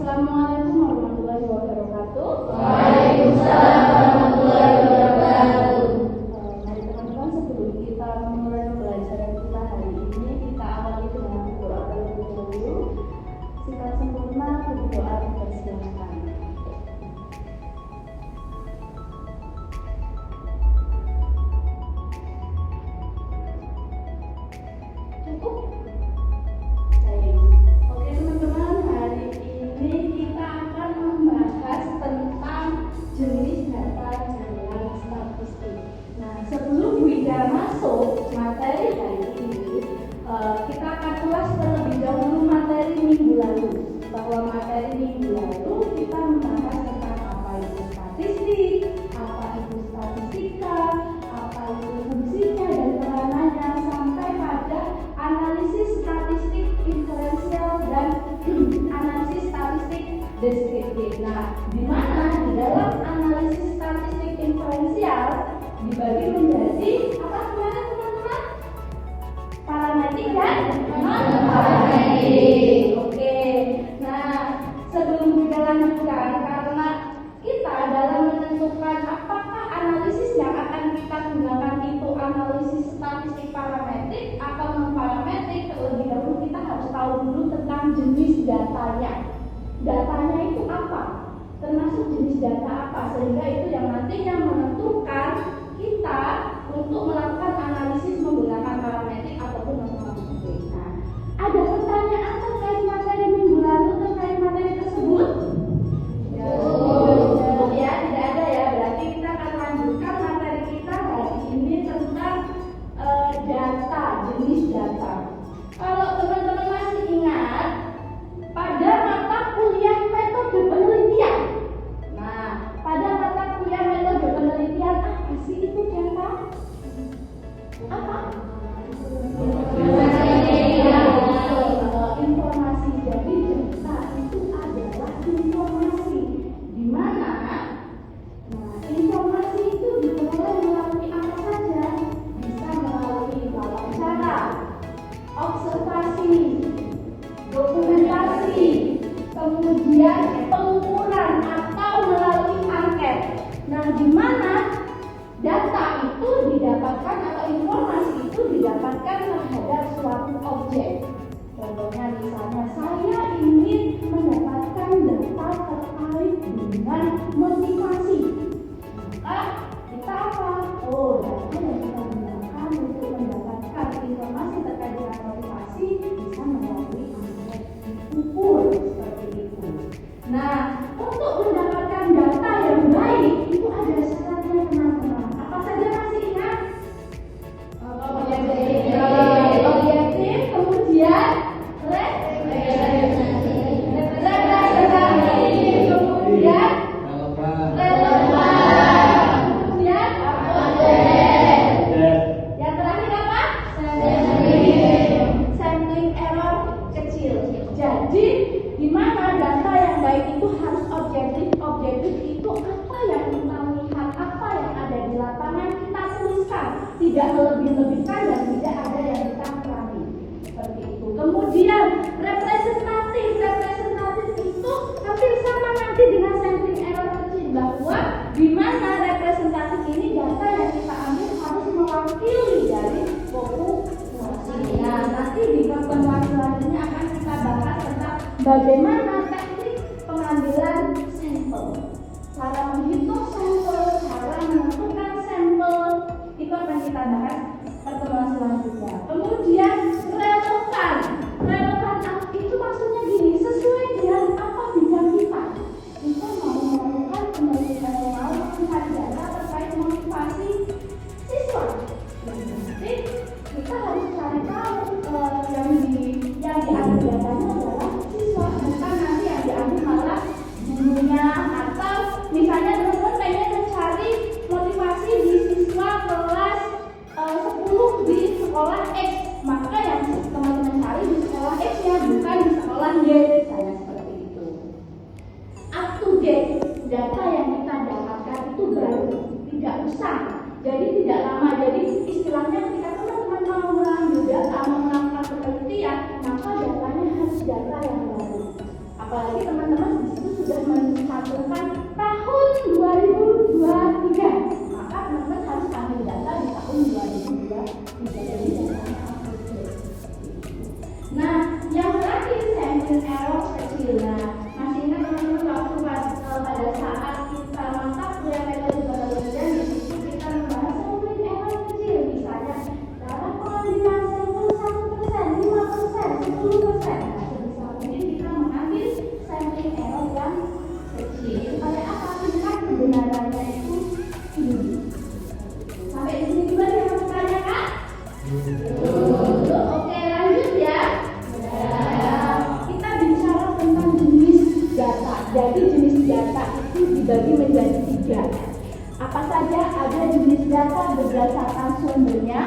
Assalamualaikum warahmatullahi wabarakatuh. Waalaikumsalam warahmatullahi wabarakatuh. Mari teman-teman, sebelum kita memulai pembelajaran kita hari ini, kita awali dengan doa terlebih dahulu. Sifat sempurna berdoa dipersilakan. Cukup? Baik. Oke teman-teman, hari ini kita akan membahas tentang jenis data jaringan statistik. Nah, sebelum Bu Ida masuk materi hari ini, kita akan ulas terlebih dahulu materi minggu lalu. Bahwa materi minggu lalu kita membahas tentang apa itu statistik, apa itu statistika, apa itu fungsinya dan peranannya, sampai pada analisis statistik inferensial dan analisis statistik deskriptif. Nah, di mana di dalam analisis statistik inferensial dibagi menjadi apa kemarin teman-teman? Parametrik dan non-parametrik. Oke. Nah, sebelum kita lanjutkan, karena kita dalam menentukan apakah analisis yang akan kita gunakan itu analisis statistik parametrik atau non-parametrik, terlebih dahulu kita harus tahu dulu tentang jenis datanya. Datanya itu apa? Termasuk jenis data apa? Sehingga itu yang nantinya menentukan kita untuk melakukan analisis menggunakan parametrik ataupun non-parametrik. Nah, ada pertanyaan terkait materi minggu lalu terkait materi tersebut? Cukup ya, tidak ada ya. Berarti kita akan lanjutkan materi kita hari ini tentang data, jenis data. Kalau teman-teman masih ingat, pada mata kuliah metode penelitian. Nah, pada mata kuliah metode penelitian apa sih itu data? Apa? Informasi. Jadi data itu adalah informasi. Di mana? Nah, informasi itu diperoleh melalui apa saja? Bisa melalui wawancara, observasi, dokumentasi, kemudian pengukuran atau melalui angket. Nah, di mana data itu didapatkan atau informasi itu didapatkan terhadap suatu objek. Contohnya misalnya saya ingin mendapatkan data terkait dengan motivasi. Maka kita apa? Oh, data yang kita gunakan untuk mendapatkan informasi terkait dengan motivasi bisa melalui angket ukur seperti itu. Nah, untuk mendapatkan data yang baik itu ada syaratnya teman-teman. Apa saja masih ingat? Objektif, kemudian representatif, kemudian relevan, kemudian yang terakhir apa? Sampling error kecil. Jadi di mana data yang baik itu harus objektif. Objektif itu apa yang kita lihat, apa yang ada di lapangan kita tuliskan, tidak melebih-lebihkan dan tidak ada yang kita kurangi. Seperti itu. Kemudian representatif. Representatif itu hampir sama nanti dengan sampling error kecil, bahwa di mana representatif ini data yang kita ambil harus mewakili dari populasi. Nah, nanti di pertemuan selanjutnya akan kita bahas tentang bagaimana teknik pengambilan sampel, cara menghitung sampel, cara menentukan sampel, itu akan kita bahas pertemuan selanjutnya. Kemudian relevan. Relevan itu maksudnya gini, sesuai dengan apa bidang kita. Kita mau melakukan penelitian, mau melihat data terkait motivasi siswa. Nanti kita harus cari tahu yang diambil datanya adalah siswa, bukan nanti yang diambil malah gurunya. Atau misalnya teman-teman pengen mencari motivasi di siswa kelas 10 di sekolah X, maka yang teman-teman cari di sekolah X ya, bukan di sekolah Y, misalnya seperti itu. Up to date, data yang kita dapatkan itu baru, tidak usah, jadi tidak lama. Jadi istilahnya ketika teman-teman mau mengambil data, mau melakukan penelitian, maka datanya harus data yang baru. Apalagi teman-teman dilakukan tahun 2023. Maka teman-teman harus ambil data di tahun 2023. Jadi datanya update. Nah, yang terakhir sampling error kecil. Nah, masih ingat teman-teman waktu pada saat kita mata kuliah metode penelitian di situ kita membahas sampling error kecil, misalnya dalam pengambilan sampel 1%, 5%, 10%. Nah, sebisa mungkin kita mengambil sampling error yang kecil supaya apa? Tingkat kebenarannya itu tinggi. Sampai di sini dulu yang mau ditanyakan? Oke, lanjut ya. Kita bicara tentang jenis data. Jadi jenis data itu dibagi menjadi 3. Apa saja? Ada jenis data berdasarkan sumbernya,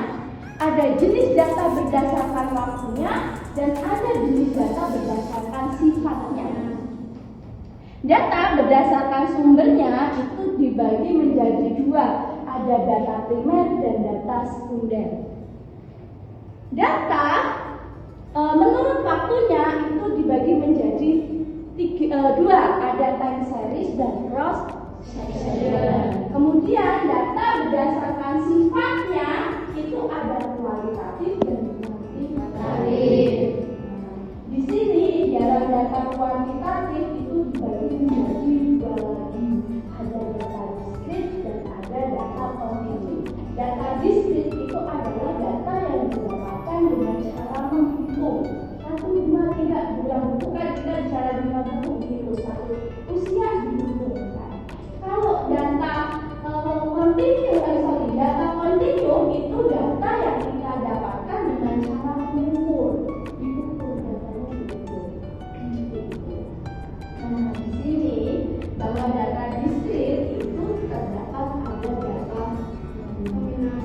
ada jenis data berdasarkan waktunya, dan ada jenis data berdasarkan sifatnya. Data berdasarkan sumbernya itu dibagi menjadi 2. Ada data primer dan data sekunder. Data menurut waktunya itu dibagi menjadi 2. Ada time series dan cross section. Kemudian data berdasarkan sifatnya itu ada kualitatif dan kuantitatif. Di sini dalam data kuantitatif itu dibagi menjadi 2 lagi. Ada data diskrit dan ada data kontinu. Data diskrit itu adalah data yang didapatkan dengan cara menghitung 1, 2, 3 bulan. Bukan kita bicara 5 buku gitu, 1 usia dihitungkan. Kalau data data kontinu itu data yang kita dapatkan dengan cara mengukur. Diukur datanya diukur. Nah, di sini bahwa data diskrit itu terdapat ada data nominal.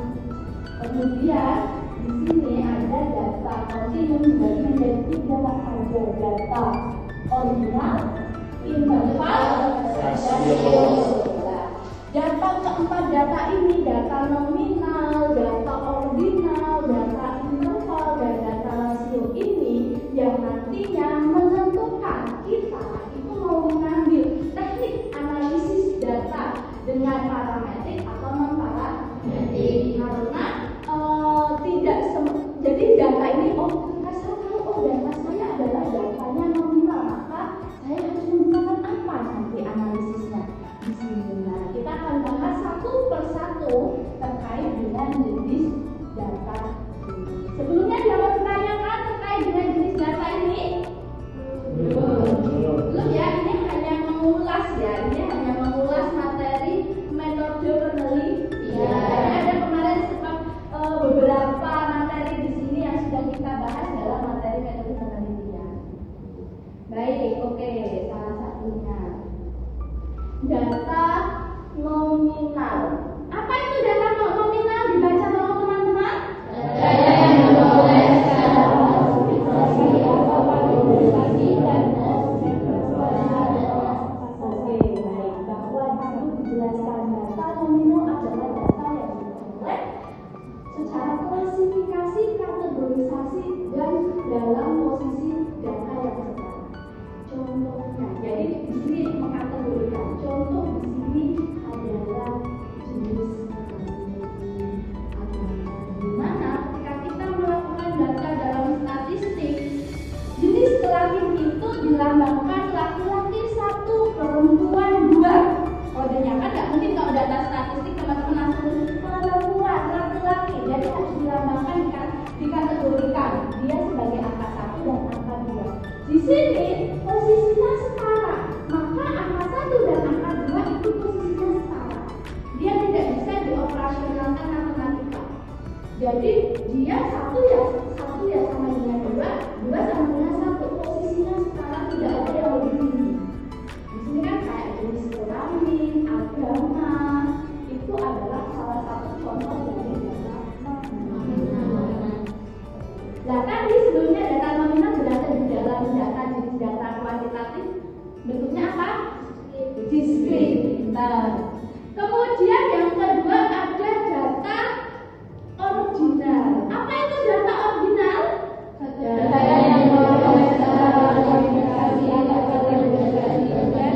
Kemudian di sini ada data kontinu dibagi menjadi 3. Ada data ordinal, interval, dan spesial. Data keempat data ini data nominal, data ordinal, data interval, dan data rasio ini yang nantinya menentukan kita itu mau mengambil teknik analisis data dengan parametrik atau non parametrik. Karena jadi data ini saya tahu data saya adalah datanya nominal, maka saya harus menggunakan apa nanti analisisnya di sini. Nah, kita akan bahas satu persatu terkait dengan jenis data ini. Sebelumnya ada yang ditanyakan terkait dengan jenis data ini? Belum ya, ini hanya mengulas ya, ini hanya mengulas materi metode penelitian. Ada kemarin sempat beberapa materi di sini yang sudah kita bahas dalam materi metode penelitian. Baik, oke, salah satunya data nominal. Apa itu data nominal? Dibaca tolong teman-teman. Data yang diperoleh secara klasifikasi atau kategorisasi dan Oke, baik. Bahwa dulu dijelaskan data nominal adalah data yang diperoleh secara klasifikasi, kategorisasi, dan dalam posisi data yang sekarang. Contohnya, jadi di sini mengkategorikan. Contoh di sini adalah jenis di mana ketika kita melakukan data dalam statistik, jenis kelamin itu dilambangkan laki-laki 1, perempuan 2. Kodenya kan nggak mungkin kalau data statistik teman-teman langsung perempuan, laki-laki. Jadi harus dilambangkan, dikategorikan dia sebagai angka 1 dan angka 2. Di sini posisinya setara, maka angka 1 dan angka 2 itu posisinya setara. Dia tidak bisa dioperasionalkan matematika. Jadi dia satu ya sama dengan 2 sama dengan 1, posisinya setara, tidak ada yang lebih tinggi. Di sini kan kayak jenis kelamin, agama, itu adalah salah satu contoh dari data nominal. Nah, tadi sebelumnya data nominal berada di dalam jenis data kuantitatif. Bentuknya apa? Diskrit. Nah, kemudian yang kedua ada data ordinal. Apa itu data ordinal? Data yang diperoleh secara klasifikasi atau kategorisasi dan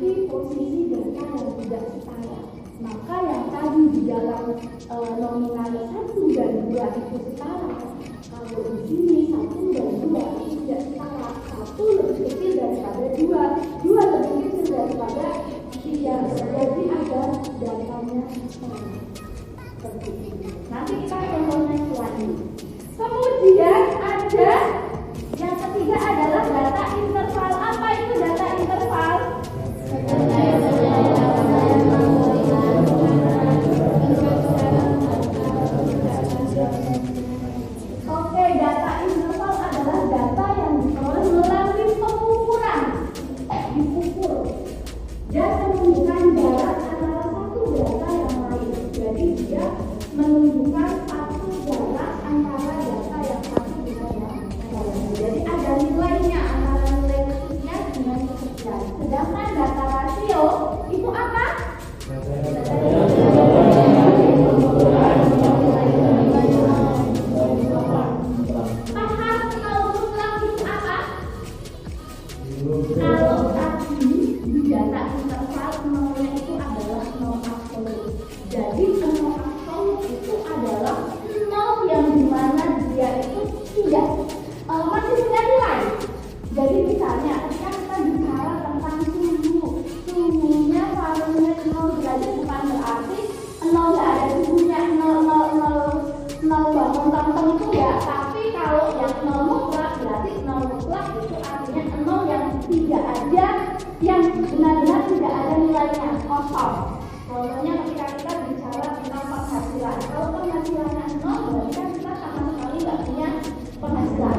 memiliki posisi data yang tidak setara. Maka yang tadi di dalam nominal 1 dan 2 itu setara. Kalau di sini 1 dan 2 itu tidak setara. 1 lebih kecil daripada 2, 2 lebih kecil daripada 3. Jadi ada datanya setara. Seperti ini. Nanti kita contohnya selanjutnya. Kemudian ada yang ketiga adalah data interval. Apa itu data interval? Oke, data interval adalah data yang diperoleh melalui pengukuran. Diukur dan menunjukkan jarak antara satu data yang lain. Jadi dia menunjukkan satu jarak antara data yang satu dengan yang lain. Jadi ada nilainya antara nilai kesekian dengan kesekian. Sedangkan data rasio itu apa? Paham nol mutlak itu apa? Kalau tadi di data interval nolnya itu adalah nol absolut. Jadi nol absolut itu adalah nol yang dimana dia itu tidak masih punya nilai. Jadi misalnya ketika kita bicara tentang suhunya valuenya 0 derajat bukan berarti 0 nggak ada suhunya, 0 bangun tentang itu ya. Tapi kalau yang 0 mutlak berarti 0 mutlak itu artinya 0 yang tidak ada, yang benar-benar tidak ada nilainya, kosong. Contohnya ketika kita bicara tentang penghasilan, kalau penghasilannya 0 berarti kan kita sama sekali nggak punya penghasilan.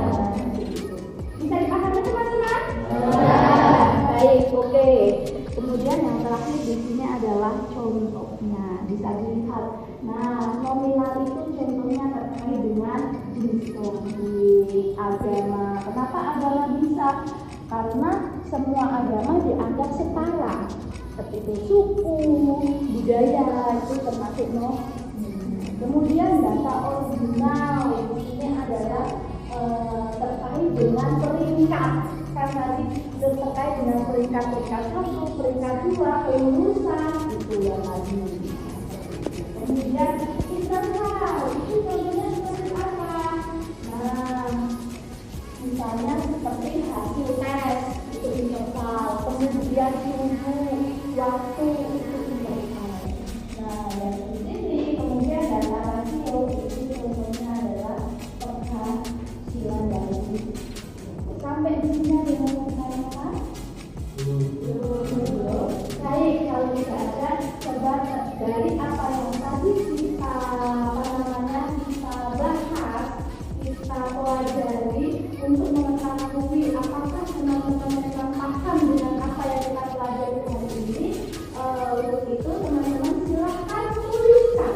Bisa dipahami teman-teman? Baik, oke. Kemudian yang terakhir di sini adalah contohnya, bisa dilihat. Nah, nominal itu contohnya terkait dengan jenis kelompok agama. Kenapa agama bisa? Karena semua agama dianggap setara. Seperti itu suku, budaya itu termasuk Kemudian data ordinal di sini adalah terkait dengan peringkat. Kan tadi terkait dengan peringkat 1, peringkat 2, kelulusan itu yang tadi. Kemudian interval itu contohnya seperti apa? Nah, misalnya seperti hasil tes itu interval, kemudian suhu, waktu itu interval. Nah, dari sini kemudian data rasio itu contohnya adalah penghasilan dari sampai di sini ada yang mau ditanyakan? Baik, kalau tidak ada, coba dari apa yang tadi kita kita bahas, kita pelajari untuk mengetahui apakah teman-teman yang paham dengan apa yang kita pelajari hari ini. Untuk itu teman-teman silahkan tuliskan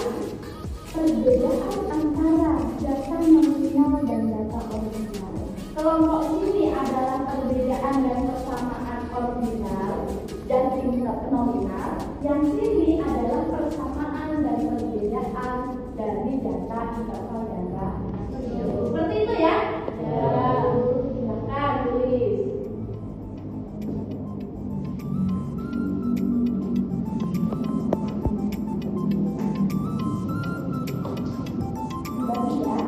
perbedaan antara data nominal dan data ordinal. Kelompok ini adalah perbedaan dan persamaan ordinal dan tingkat nominal. Yang sini adalah persamaan dan perbedaan dari data interval dan rasio. Seperti itu ya? Ya. Silakan tulis. Baik ya.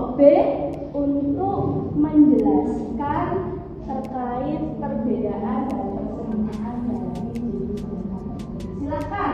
kelompok B untuk menjelaskan terkait perbedaan dan persamaan dari jenis data. Silakan.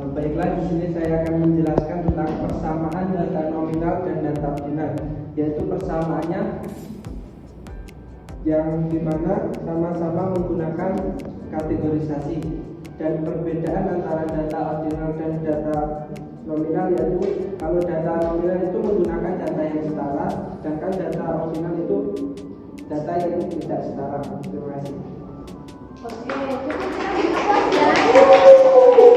Baiklah, di sini saya akan menjelaskan tentang persamaan data nominal dan data ordinal, yaitu persamaannya yang dimana sama-sama menggunakan kategorisasi, dan perbedaan antara data ordinal dan data nominal yaitu kalau data nominal itu menggunakan data yang setara, sedangkan data ordinal itu data yang tidak setara. Terima kasih. Oke, cukup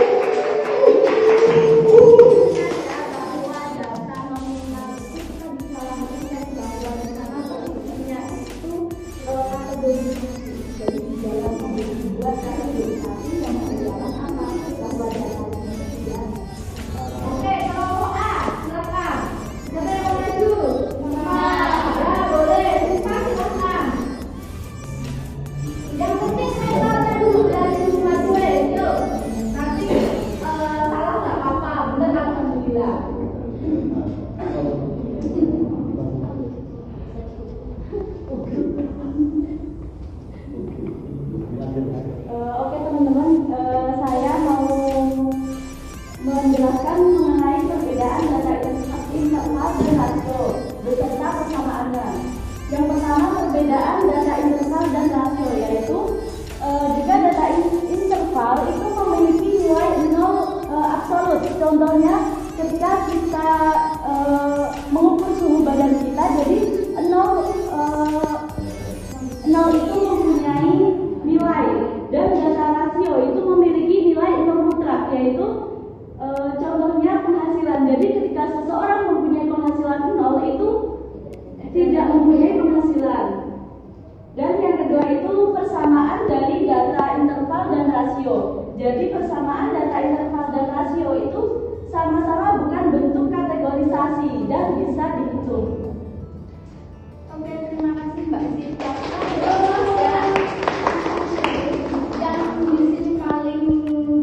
Oke teman-teman, saya mau menjelaskan mengenai perbedaan data internal dan rasio beserta persamaannya. Yang pertama, perbedaan data internal dan rasio, yaitu jika data interval itu memiliki nilai 0 absolut. Contohnya ketika kita mengukur suhu badan kita, jadi 0 itu mempunyai nilai, dan data rasio itu memiliki nilai 0 mutlak, yaitu contohnya penghasilan. Jadi ketika seseorang mempunyai penghasilan 0 itu tidak mempunyai penghasilan. Dan yang kedua itu persamaan dari data interval dan rasio. Jadi persamaan data interval dan rasio itu sama-sama bukan bentuk kategorisasi dan bisa dihitung. Oke, terima kasih Mbak Sita. Yang di sini paling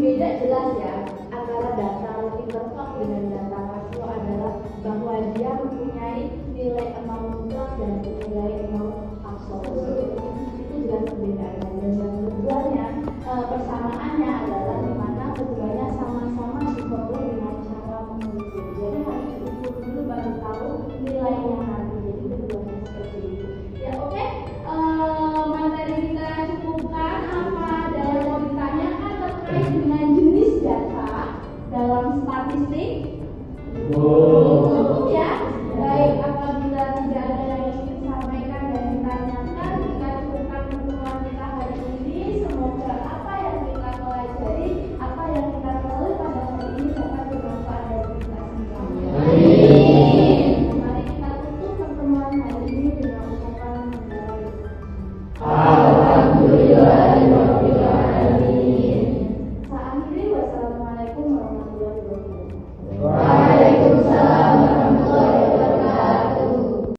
beda jelas ya antara data interval dengan data rasio adalah bahwa dia mempunyai nilai 0 mutlak dan nilai 0 absolut. Itu jelas perbedaannya. Dan yang keduanya persamaannya adalah di mana keduanya sama-sama diperoleh dengan cara mengukur. Jadi harus diukur dulu baru tahu nilainya nanti. Jadi keduanya seperti itu. Ya oke. Materi kita cukupkan. Apa ada yang mau ditanyakan terkait dengan jenis data dalam statistik? Cukup ya. Baik.